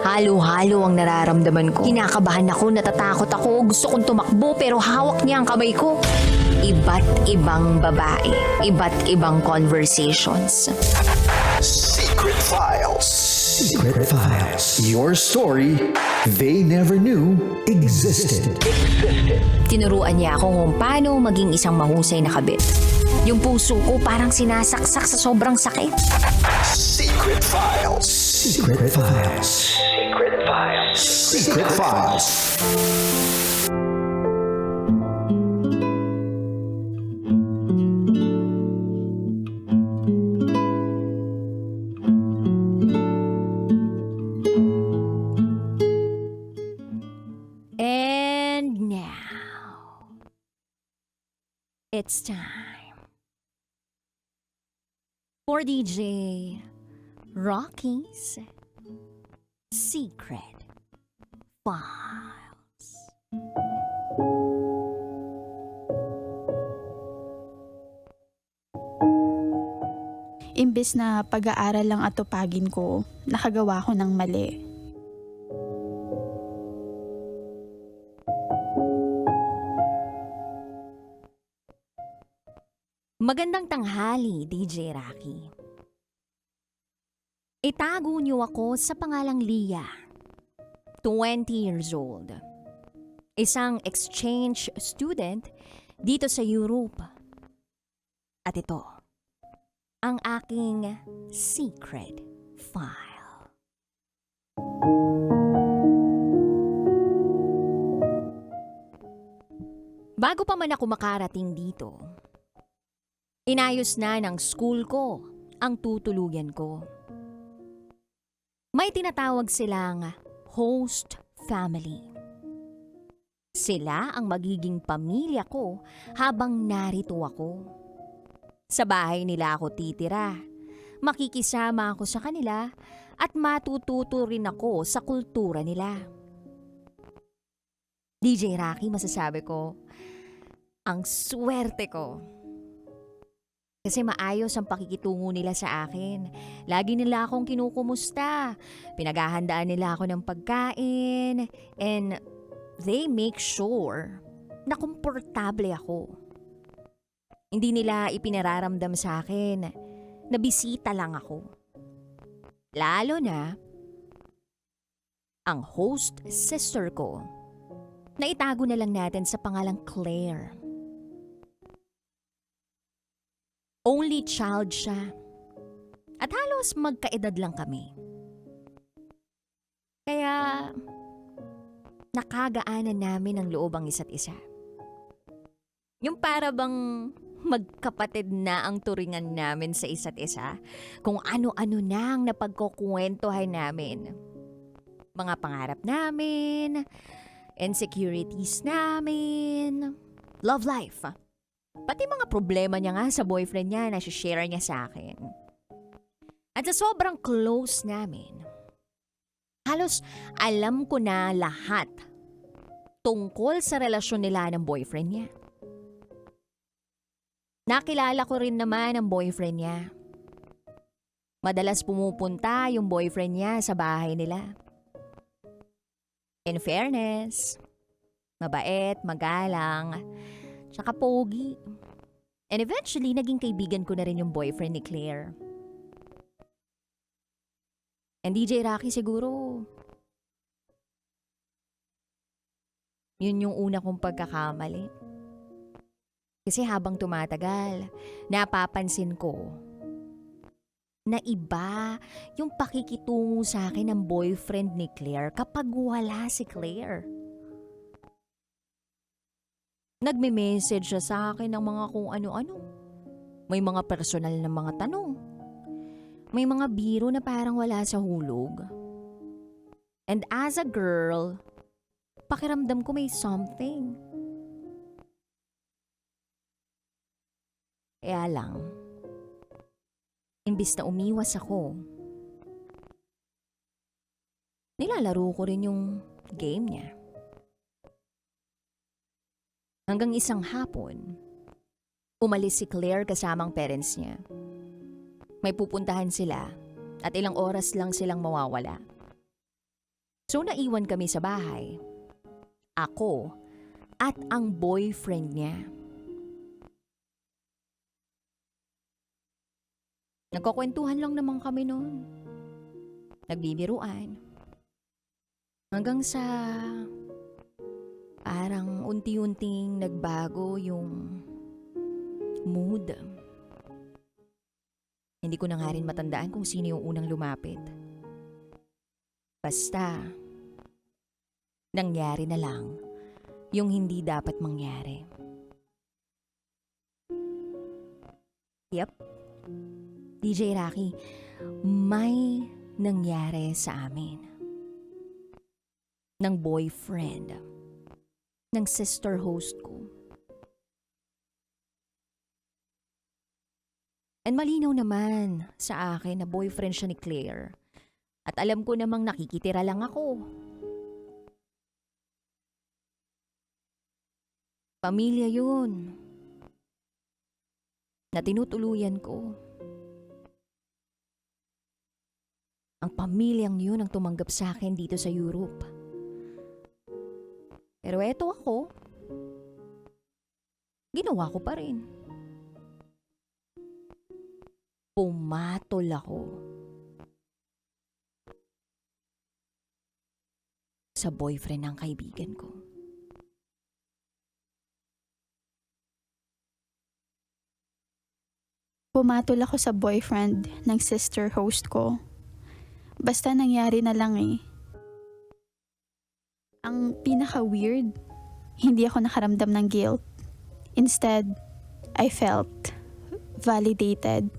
Halo-halo ang nararamdaman ko. Kinakabahan ako, natatakot ako, gusto kong tumakbo pero hawak niya ang kamay ko. Iba't ibang babae, iba't ibang conversations. Secret Files. Secret Files. Your story they never knew existed. Tinuruan niya ako kung paano maging isang mahusay na kabit. Yung puso ko parang sinasaksak sa sobrang sakit. Secret Files. Secret Files. Secret Files. Secret Files. And now, it's time for DJ Rocky's Secret Files. Imbes na pag-aaral lang atupagin ko, nakagawa ko ng mali. Magandang tanghali, DJ Rocky. Itago niyo ako sa pangalang Leah, 20 years old. Isang exchange student dito sa Europe. At ito, ang aking secret file. Bago pa man ako makarating dito, inayos na ng school ko ang tutuluyan ko. May tinatawag silang host family. Sila ang magiging pamilya ko habang narito ako. Sa bahay nila ako titira. Makikisama ako sa kanila at matututo rin ako sa kultura nila. DJ Rocky, masasabi ko, ang swerte ko. Kasi maayos ang pakikitungo nila sa akin. Lagi nila akong kinukumusta. Pinaghahandaan nila ako ng pagkain. And they make sure na komportable ako. Hindi nila ipinararamdam sa akin na bisita lang ako. Lalo na ang host sister ko na itago na lang natin sa pangalang Claire. Only child siya. At halos magkaedad lang kami. Kaya nakagaanan namin ang loob ang isa't isa. Yung para bang magkapatid na ang turingan namin sa isa't isa. Kung ano-ano na ang napagkukwentuhan namin. Mga pangarap namin, insecurities namin, love life. Pati mga problema niya nga sa boyfriend niya na share niya sa akin. At sa sobrang close namin, halos alam ko na lahat tungkol sa relasyon nila ng boyfriend niya. Nakilala ko rin naman ang boyfriend niya. Madalas pumupunta yung boyfriend niya sa bahay nila. In fairness, mabait, magalang, tsaka pogi. And eventually, naging kaibigan ko na rin yung boyfriend ni Claire. And DJ Rocky siguro, yun yung una kong pagkakamali. Kasi habang tumatagal, napapansin ko na iba yung pakikitungo sa akin ng boyfriend ni Claire kapag wala si Claire. Nagme-message siya sa akin ng mga kung ano-ano. May mga personal na mga tanong. May mga biro na parang wala sa hulog. And as a girl, pakiramdam ko may something. Kaya lang, imbis na umiwas ako, nilalaro ko rin yung game niya. Hanggang isang hapon, umalis si Claire kasamang parents niya. May pupuntahan sila at ilang oras lang silang mawawala. So naiwan kami sa bahay. Ako at ang boyfriend niya. Nagkakwentuhan lang naman kami noon. Nagbibiruan. Hanggang sa parang unti-unting nagbago yung mood. Hindi ko na nga rin matandaan kung sino yung unang lumapit. Basta, nangyari na lang yung hindi dapat mangyari. Yep. DJ Rocky, may nangyari sa amin. Ng boyfriend. Ng sister host ko. And malinaw naman sa akin na boyfriend siya ni Claire. At alam ko namang nakikitira lang ako. Pamilya yun. Na tinutuluyan ko. Ang pamilyang yun ang tumanggap sa akin dito sa Europe. Pero eto ako. Ginawa ko pa rin. Pumatol ako. Sa boyfriend ng kaibigan ko. Pumatol ako sa boyfriend ng sister host ko. Basta nangyari na lang eh. Ang pinaka-weird, hindi ako nakaramdam ng guilt. Instead, I felt validated.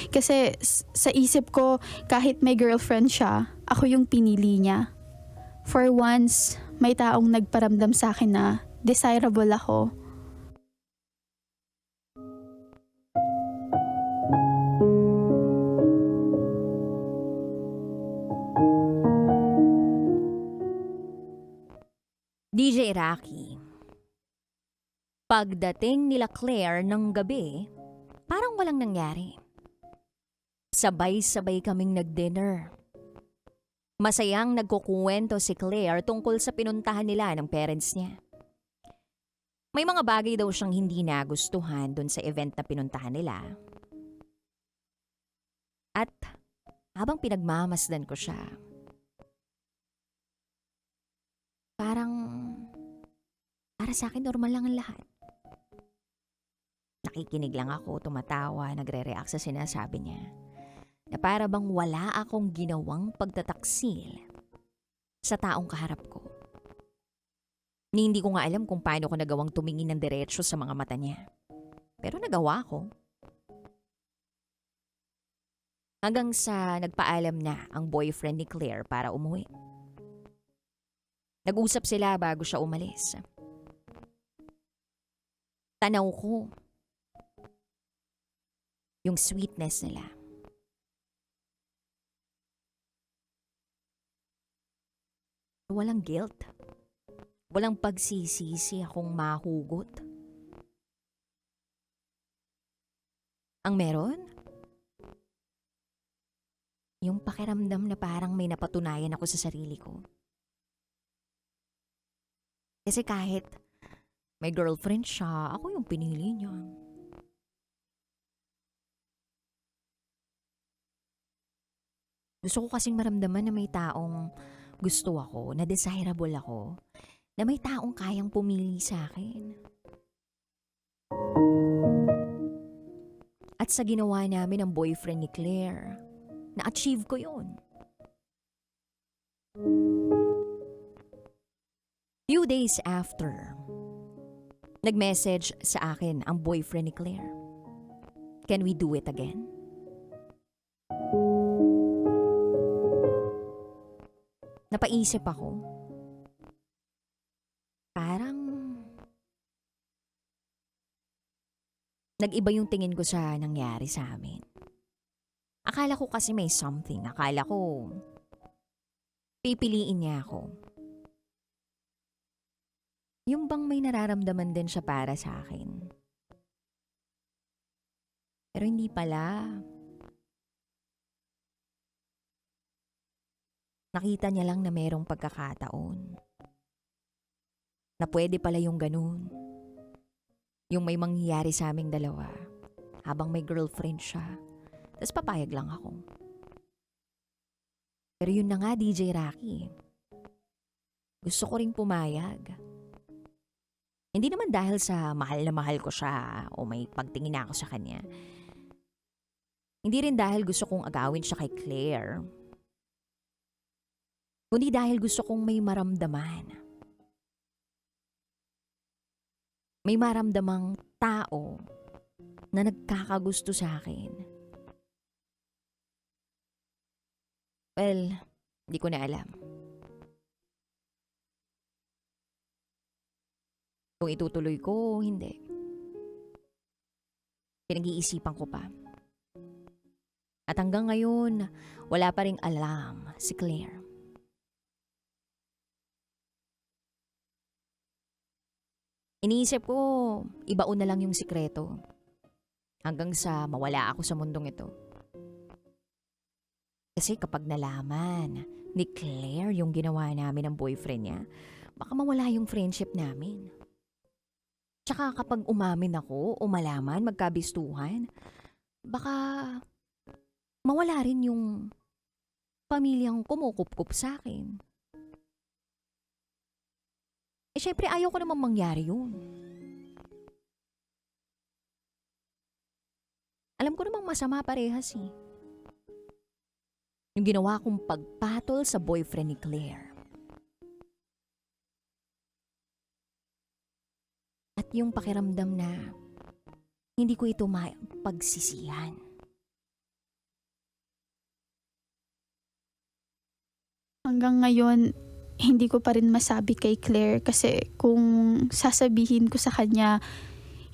Kasi sa isip ko, kahit may girlfriend siya, ako yung pinili niya. For once, may taong nagparamdam sa akin na desirable ako. DJ Rocky. Pagdating nila Claire ng gabi, parang walang nangyari. Sabay-sabay kaming nag-dinner. Masayang nagkukuwento si Claire tungkol sa pinuntahan nila ng parents niya. May mga bagay daw siyang hindi nagustuhan doon sa event na pinuntahan nila. At habang pinagmamasdan ko siya, para sa akin normal lang ang lahat. Nakikinig lang ako, tumatawa, nagre-react sa sinasabi niya. Na para bang wala akong ginawang pagtataksil sa taong kaharap ko. Ni hindi ko nga alam kung paano ko nagawang tumingin ng diretsyo sa mga mata niya. Pero nagawa ko. Hanggang sa nagpaalam na ang boyfriend ni Claire para umuwi. Nag-usap sila bago siya umalis. Tanaw ko yung sweetness nila. Walang guilt. Walang pagsisisi akong mahugot. Ang meron? Yung pakiramdam na parang may napatunayan ako sa sarili ko. Kasi kahit may girlfriend siya, ako yung pinili niya. Gusto ko kasing maramdaman na may taong gusto ako, na desirable ako, na may taong kayang pumili sa akin. At sa ginawa namin ng boyfriend ni Claire, na-achieve ko yun. Few days after, nag-message sa akin ang boyfriend ni Claire. Can we do it again? Napaisip ako. Parang nag-iba yung tingin ko sa nangyari sa amin. Akala ko kasi may something. Akala ko pipiliin niya ako. Yung bang may nararamdaman din siya para sa akin. Pero hindi pala. Nakita niya lang na merong pagkakataon na pwede pala yung ganun. Yung may mangyayari sa aming dalawa habang may girlfriend siya. Tapos papayag lang ako. Pero yun na nga, DJ Rocky. Gusto ko ring pumayag. Hindi naman dahil sa mahal na mahal ko siya o may pagtingin na ako sa kanya. Hindi rin dahil gusto kong agawin siya kay Claire. Kundi dahil gusto kong may maramdaman. May maramdamang tao na nagkakagusto sa akin. Well, di ko na alam. Kung itutuloy ko o hindi. Pinag-iisipan ko pa. At hanggang ngayon, wala pa ring alam si Claire. Iniisip ko, ibaon na lang yung sikreto. Hanggang sa mawala ako sa mundong ito. Kasi kapag nalaman ni Claire yung ginawa namin ng boyfriend niya, baka mawala yung friendship namin. Tsaka kapag umamin ako o malaman magkabistuhan, baka mawala rin yung pamilyang kumukup-kup sa akin. Eh syempre ayaw ko namang mangyari yun. Alam ko namang masama parehas eh. Yung ginawa kong pagpatol sa boyfriend ni Claire. At yung pakiramdam na hindi ko ito pagsisihan. Hanggang ngayon, hindi ko pa rin masabi kay Claire kasi kung sasabihin ko sa kanya,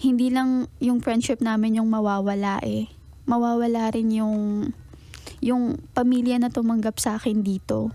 hindi lang yung friendship namin yung mawawala eh. Mawawala rin yung pamilya na tumanggap sa akin dito.